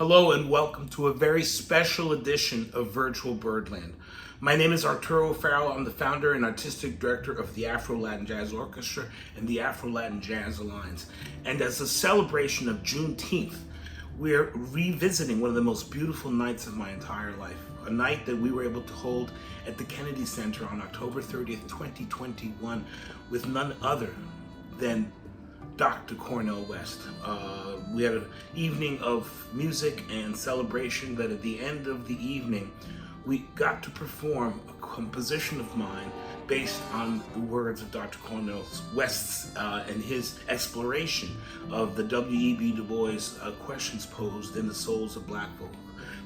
Hello and welcome to a very special edition of Virtual Birdland. My name is Arturo O'Farrill. I'm the founder and artistic director of the Afro Latin Jazz Orchestra and the Afro Latin Jazz Alliance. And as a celebration of Juneteenth, we're revisiting one of the most beautiful nights of my entire life. A night that we were able to hold at the Kennedy Center on October 30th, 2021 with none other than Dr. Cornel West. We had an evening of music and celebration that at the end of the evening, we got to perform a composition of mine based on the words of Dr. Cornel West and his exploration of the W.E.B. Du Bois questions posed in the souls of Black folk.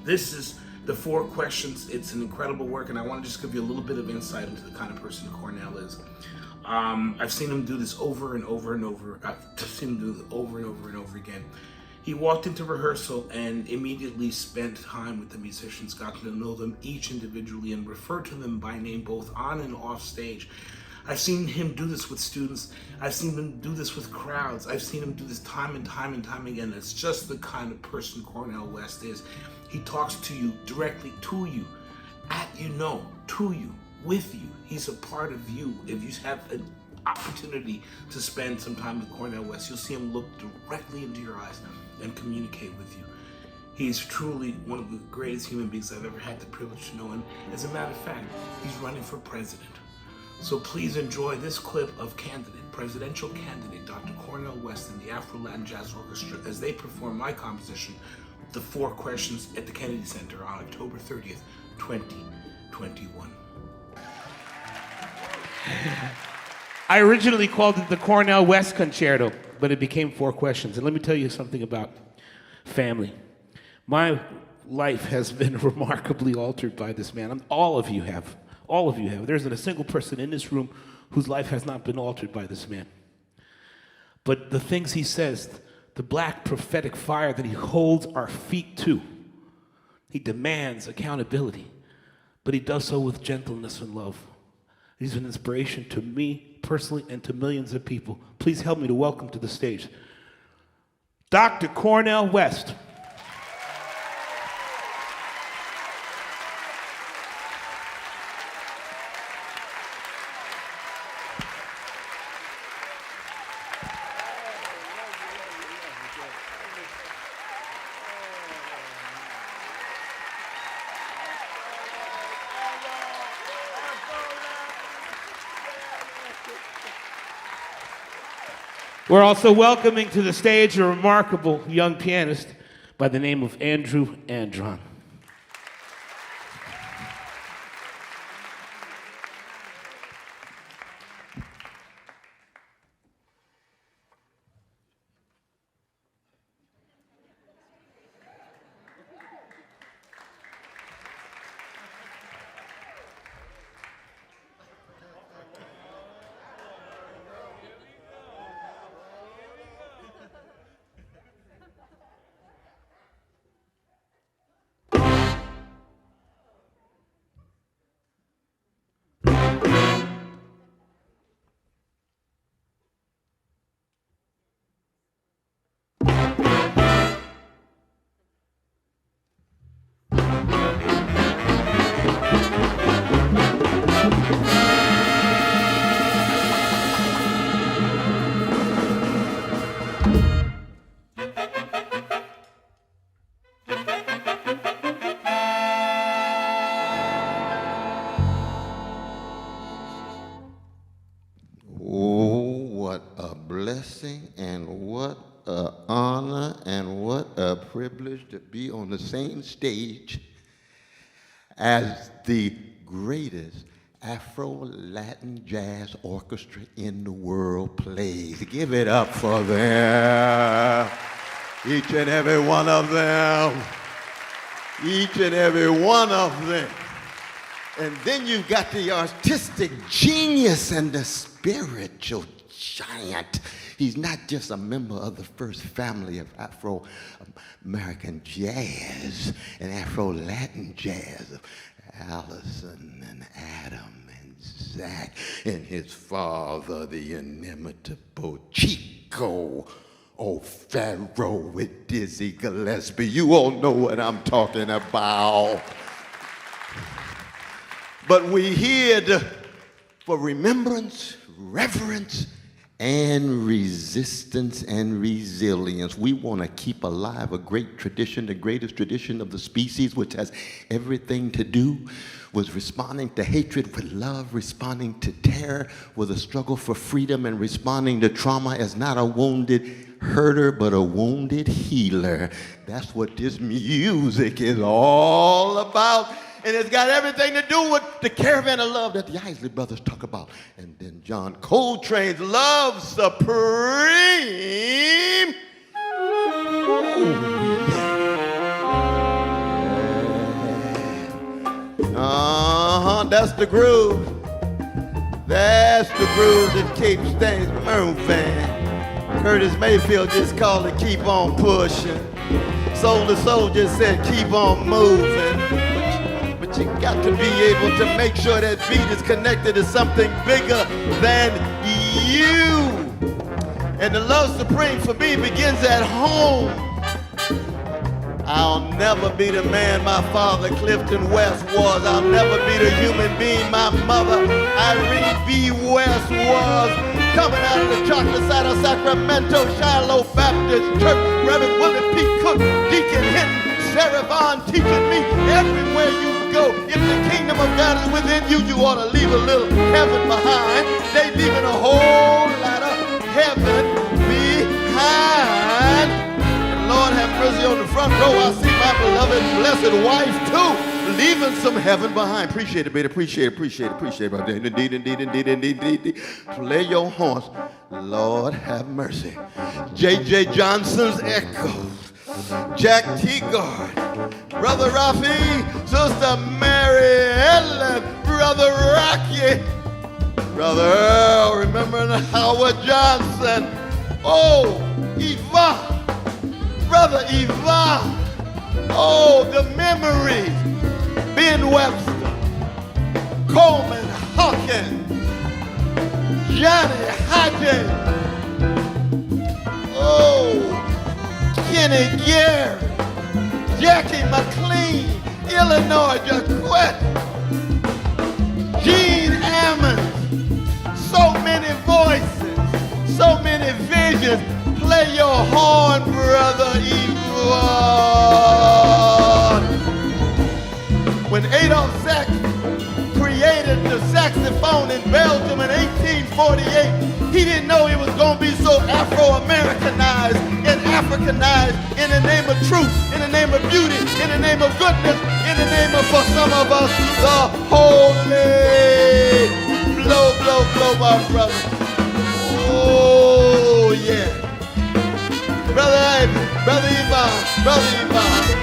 This is the 4 questions. It's an incredible work, and I want to just give you a little bit of insight into the kind of person Cornel is. I've seen him do this over and over and over. I've seen him do it over and over and over again. He walked into rehearsal and immediately spent time with the musicians, got to know them each individually and referred to them by name both on and off stage. I've seen him do this with students. I've seen him do this with crowds. I've seen him do this time and time and time again. It's just the kind of person Cornel West is. He talks to you directly, to you, to you, with you. He's a part of you. If you have an opportunity to spend some time with Cornel West, you'll see him look directly into your eyes and communicate with you. He's truly one of the greatest human beings I've ever had the privilege to know, and as a matter of fact, he's running for president. So please enjoy this clip of presidential candidate Dr. Cornel West and the Afro Latin Jazz Orchestra as they perform my composition, The 4 Questions, at the Kennedy Center on October 30th, 2021. I originally called it the Cornel West Concerto, but it became 4 questions. And let me tell you something about family. My life has been remarkably altered by this man. All of you have. All of you have. There isn't a single person in this room whose life has not been altered by this man. But the things he says, the black prophetic fire that he holds our feet to, he demands accountability, but he does so with gentleness and love. He's an inspiration to me personally and to millions of people. Please help me to welcome to the stage Dr. Cornel West. We're also welcoming to the stage a remarkable young pianist by the name of Andrew Andron. And what an honor and what a privilege to be on the same stage as the greatest Afro Latin Jazz Orchestra in the world plays. Give it up for them. Each and every one of them. Each and every one of them. And then you've got the artistic genius and the spiritual giant. He's not just a member of the first family of Afro-American jazz and Afro-Latin jazz of Allison and Adam and Zach and his father, the inimitable Chico O'Farrill with Dizzy Gillespie. You all know what I'm talking about. But we're here for remembrance, reverence, and resistance and resilience. We want to keep alive a great tradition, the greatest tradition of the species, which has everything to do with responding to hatred with love, responding to terror with a struggle for freedom, and responding to trauma as not a wounded herder, but a wounded healer. That's what this music is all about. And it's got everything to do with the caravan of love that the Isley Brothers talk about. And then John Coltrane's Love Supreme. That's the groove. That's the groove that keeps things moving. Curtis Mayfield just called it keep on pushing. Soul to Soul just said keep on moving. But you got to be able to make sure that beat is connected to something bigger than you. And the Love Supreme for me begins at home. I'll never be the man my father Clifton West was. I'll never be the human being my mother Irene B. West was. Coming out of the chocolate side of Sacramento, Shiloh Baptist Church, Reverend Willie P. Cook, Deacon Hinton, Sarah Vaughn teaching me everywhere you go. If the kingdom of God is within you, you ought to leave a little heaven behind. They leaving a whole lot of heaven behind. And Lord have mercy on the front row. I see my beloved blessed wife too, leaving some heaven behind. Appreciate it, baby. Appreciate it. Indeed. Play your horns. Lord have mercy. J.J. Johnson's Echoes. Jack Teagard. Brother Rafi. Sister Mary Ellen. Brother Rocky. Brother Earl. Remembering Howard Johnson. Oh, Yvonne. Brother Yvonne. Oh, the memories. Ben Webster, Coleman Hawkins, Johnny Hodges, oh, Kenny Garrett, Jackie McLean, Illinois Jaquette, Gene Ammons, so many voices, so many visions. Play your horn, Brother Yvonne. When Adolf Sax created the saxophone in Belgium in 1848, he didn't know he was going to be so Afro-Americanized and Africanized in the name of truth, in the name of beauty, in the name of goodness, in the name of, for some of us, the holy. Blow, blow, blow, my brother. Oh, yeah. Brother Ivy, Brother Yvonne, Brother Yvonne.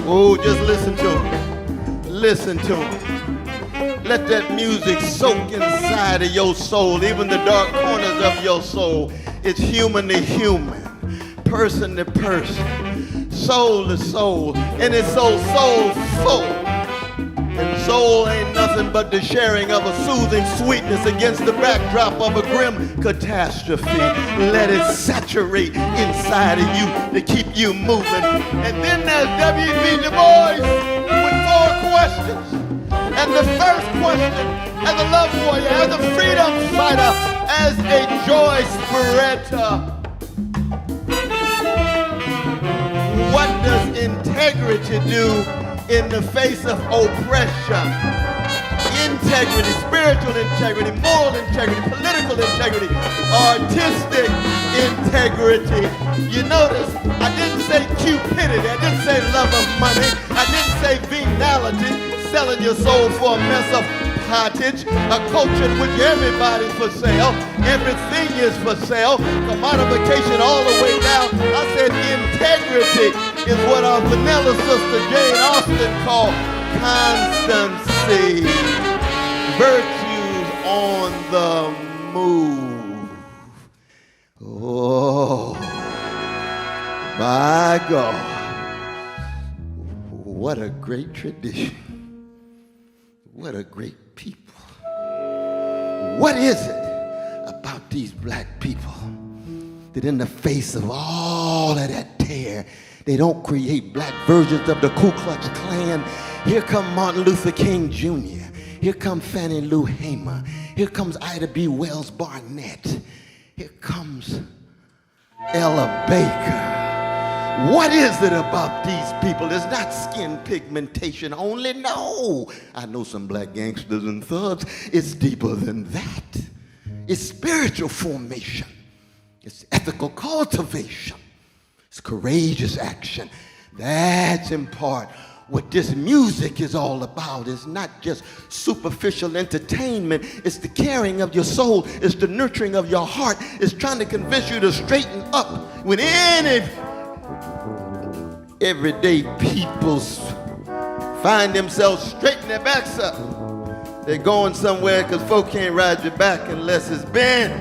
Oh, just listen to him. Listen to him. Let that music soak inside of your soul, even the dark corners of your soul. It's human to human, person to person, soul to soul, and it's so soulful. And soul ain't nothing but the sharing of a soothing sweetness against the backdrop of a grim catastrophe. Let it saturate inside of you to keep you moving. And then there's W.B. Du Bois with 4 questions. And the first question, as a love warrior, as a freedom fighter, as a joy spreader, what does integrity do in the face of oppression? Integrity, spiritual integrity, moral integrity, political integrity, artistic integrity. You notice I didn't say cupidity, I didn't say love of money, I didn't say venality, selling your soul for a mess of pottage, a culture in which everybody's for sale, everything is for sale, commodification all the way down. I said integrity is what our vanilla sister Jane Austen called constancy. Virtues on the move. Oh, my God. What a great tradition. What a great people. What is it about these black people that in the face of all of that tear, they don't create black versions of the Ku Klux Klan? Here come Martin Luther King Jr. Here come Fannie Lou Hamer. Here comes Ida B. Wells Barnett. Here comes Ella Baker. What is it about these people? It's not skin pigmentation only. No. I know some black gangsters and thugs. It's deeper than that. It's spiritual formation. It's ethical cultivation. It's courageous action. That's in part what this music is all about. It's not just superficial entertainment. It's the caring of your soul. It's the nurturing of your heart. It's trying to convince you to straighten up when any everyday people find themselves straightening their backs up. They're going somewhere because folk can't ride your back unless it's bent.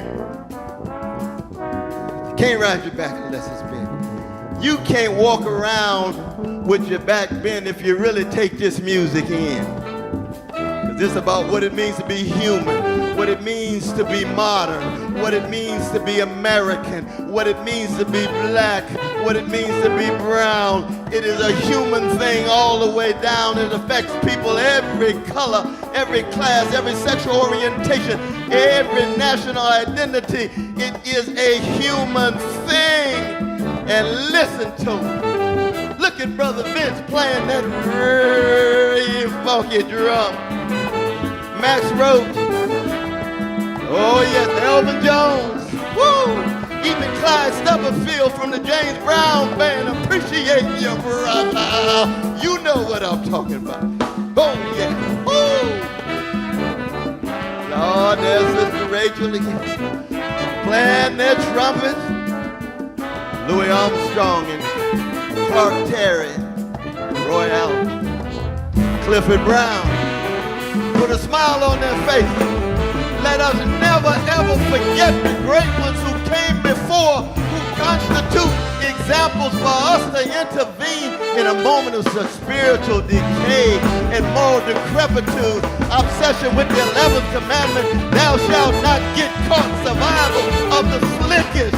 Can't ride your back unless it's bent. You can't walk around with your back bent if you really take this music in. Because this is about what it means to be human, what it means to be modern, what it means to be American, what it means to be black, what it means to be brown. It is a human thing all the way down. It affects people every color, every class, every sexual orientation, every national identity. It is a human thing. And listen to it. Look at Brother Vince playing that really funky drum. Max Roach. Oh yes, Elvin Jones. Woo! Even Clyde Stubblefield from the James Brown Band. Appreciate you, brother. You know what I'm talking about. Oh yeah. Woo! Lord, there's Sister Rachel again. Playing their trumpets. Louis Armstrong and Clark Terry, Roy Allen, Clifford Brown. Put a smile on their faces. Let us never ever forget the great ones who came before, who constitute examples for us to intervene in a moment of such spiritual decay and moral decrepitude. Obsession with the 11th commandment, thou shalt not get caught. Survival of the slickest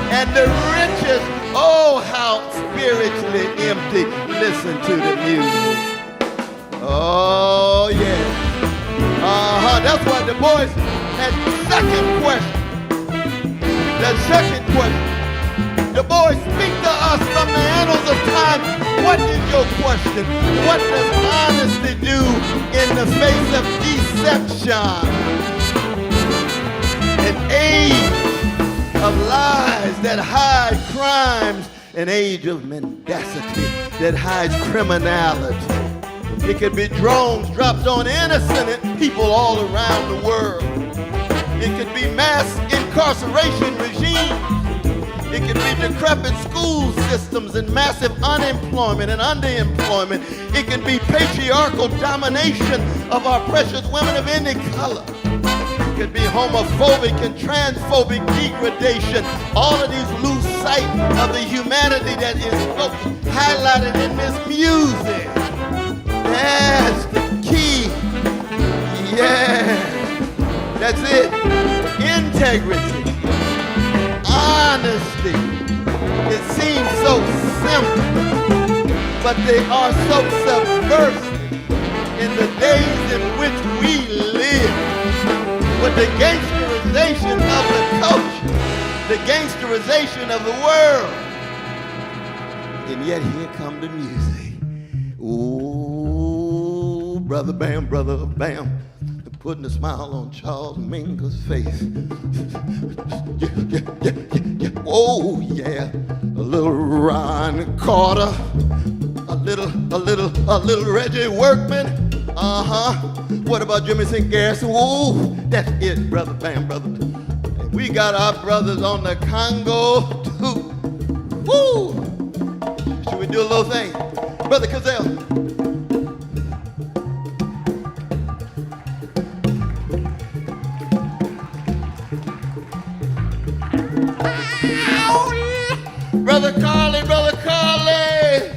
and the richest. Oh, how spiritually empty. Listen to the music. Oh, yeah. That's why the boys had the second question. The second question. The boys speak to us from the annals of time. What is your question? What does honesty do in the face of deception? An age of lies that hide crimes, an age of mendacity that hides criminality. It could be drones dropped on innocent people all around the world. It could be mass incarceration regimes. It could be decrepit school systems and massive unemployment and underemployment. It could be patriarchal domination of our precious women of any color. It could be homophobic and transphobic degradation. All of these lose sight of the humanity that is highlighted in this music. That's the key. Yeah, that's it. Integrity, honesty. It seems so simple, but they are so subversive in the days in which we live. With the gangsterization of the culture, the gangsterization of the world. And yet here come the music. Ooh, brother Bam, brother Bam. Putting a smile on Charles Mingus' face. Yeah. Oh yeah. A little Ron Carter. A little Reggie Workman. What about Jimmy St. Garrison? Ooh, that's it, brother Bam, brother. And we got our brothers on the Congo too. Woo! Should we do a little thing? Brother Cazell. Brother Carly, brother Carly.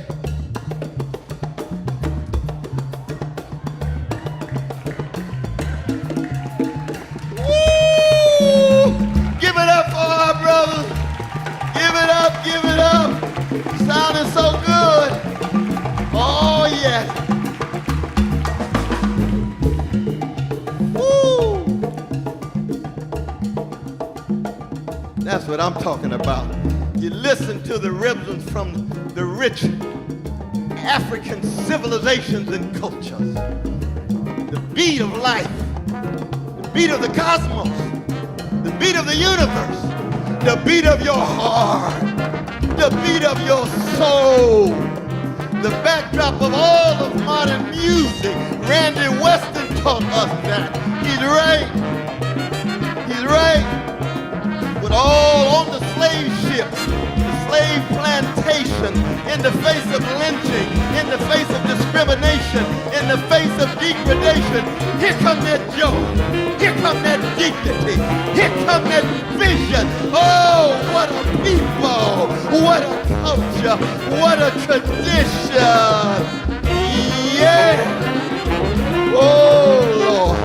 Woo! Sounding so good. Oh, yes. Woo! That's what I'm talking about. You listen to the rhythms from the rich African civilizations and cultures. The beat of life, the beat of the cosmos, the beat of the universe, the beat of your heart, the beat of your soul, the backdrop of all of modern music. Randy Weston taught us that. He's right. He's right. With all on the slave ships, the slave plantation, in the face of lynching, in the face of discrimination, in the face of degradation, here come that joy, here come that dignity, here come that vision. Oh, what a people, what a culture, what a tradition. Yeah. Oh, Lord.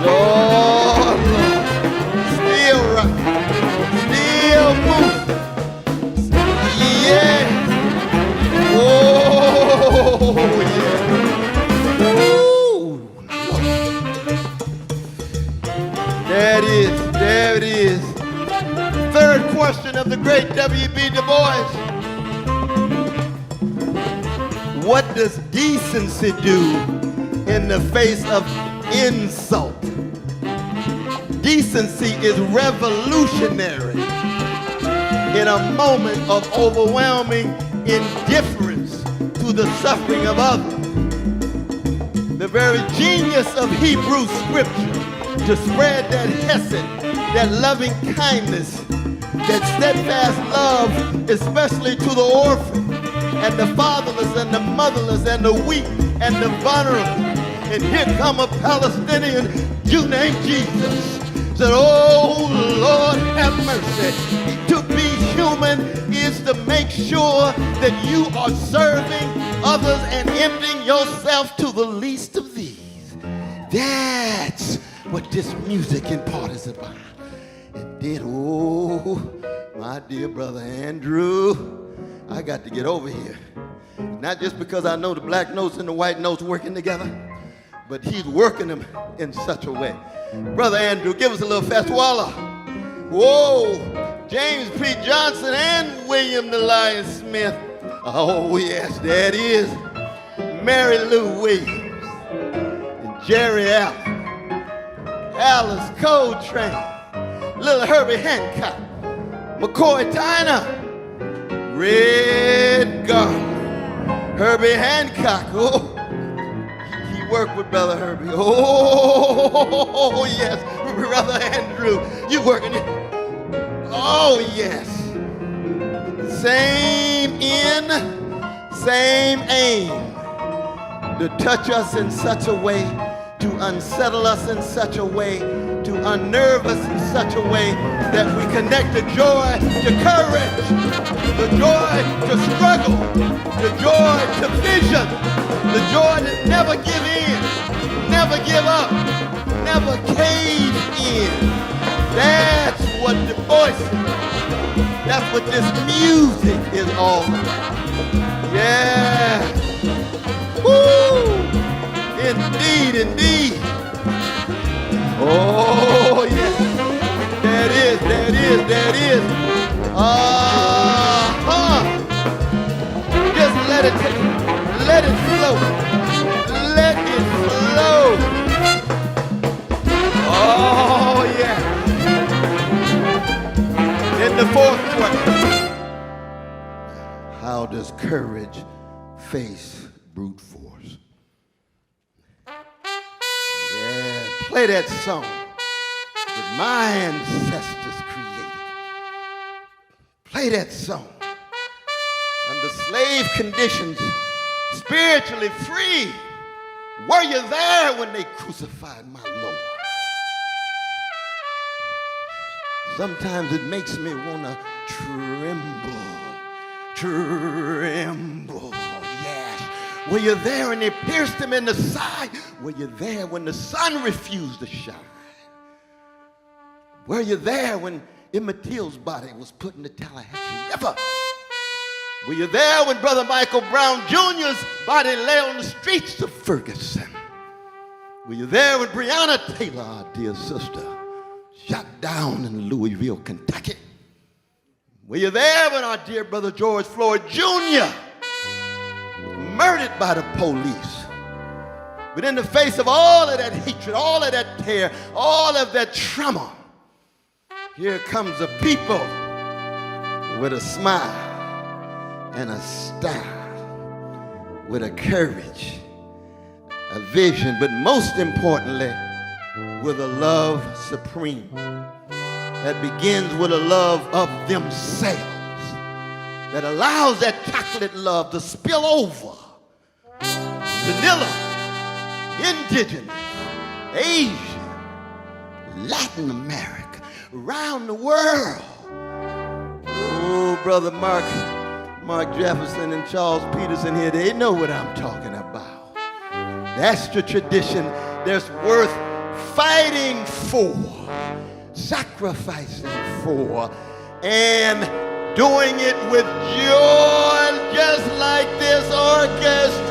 Lord, Lord. Still right. Still moving. Yeah. Oh, yeah. Ooh. There it is. There it is. Third question of the great W.B. Du Bois. What does decency do in the face of insult? Decency is revolutionary in a moment of overwhelming indifference to the suffering of others. The very genius of Hebrew scripture to spread that hesed, that loving kindness, that steadfast love, especially to the orphan and the fatherless and the motherless and the weak and the vulnerable. And here come a Palestinian, you named Jesus. Said, oh, Lord, have mercy. To be human is to make sure that you are serving others and emptying yourself to the least of these. That's what this music in part is about. And then, oh, my dear brother Andrew, I got to get over here. Not just because I know the black notes and the white notes working together, but he's working them in such a way. Brother Andrew, give us a little festiwala. Whoa, James P. Johnson and William the Lion Smith. Oh yes, that is Mary Lou Williams and Jerry Allen, Alice Coltrane, Little Herbie Hancock, McCoy Tyner, Red Garland, Herbie Hancock. Oh, work with Brother Herbie. Oh, yes. Brother Andrew, you working it. Oh, yes. Same end, same aim. To touch us in such a way, to unsettle us in such a way, to unnerve us in such a way that we connect the joy to courage, the joy to struggle, the joy to vision, the joy to never give in, never give up, never cave in. That's what Du Bois is. That's what this music is all about. Yeah. Woo! Indeed, indeed. Oh, yes. There it is, there it is, there it is. Uh-huh. Just let it flow. Let it flow. Oh, yeah. In the fourth question. How does courage face brute force? Yeah, play that song that my ancestors created. Play that song. Under slave conditions, spiritually free. Were you there when they crucified my Lord? Sometimes it makes me want to tremble, yes. Were you there when they pierced him in the side? Were you there when the sun refused to shine? Were you there when Emmett Till's body was put in the Tallahatchie River? Were you there when Brother Michael Brown Jr.'s body lay on the streets of Ferguson? Were you there when Breonna Taylor, our dear sister, shot down in Louisville, Kentucky? Were you there when our dear brother George Floyd Jr. was murdered by the police? But in the face of all of that hatred, all of that terror, all of that trauma, here comes a people with a smile and a style, with a courage, a vision, but most importantly, with a love supreme that begins with a love of themselves, that allows that chocolate love to spill over vanilla, indigenous, Asian, Latin America, around the world. Oh, Brother Mark Jefferson and Charles Peterson here, they know what I'm talking about. That's the tradition that's worth fighting for, sacrificing for, and doing it with joy, just like this orchestra.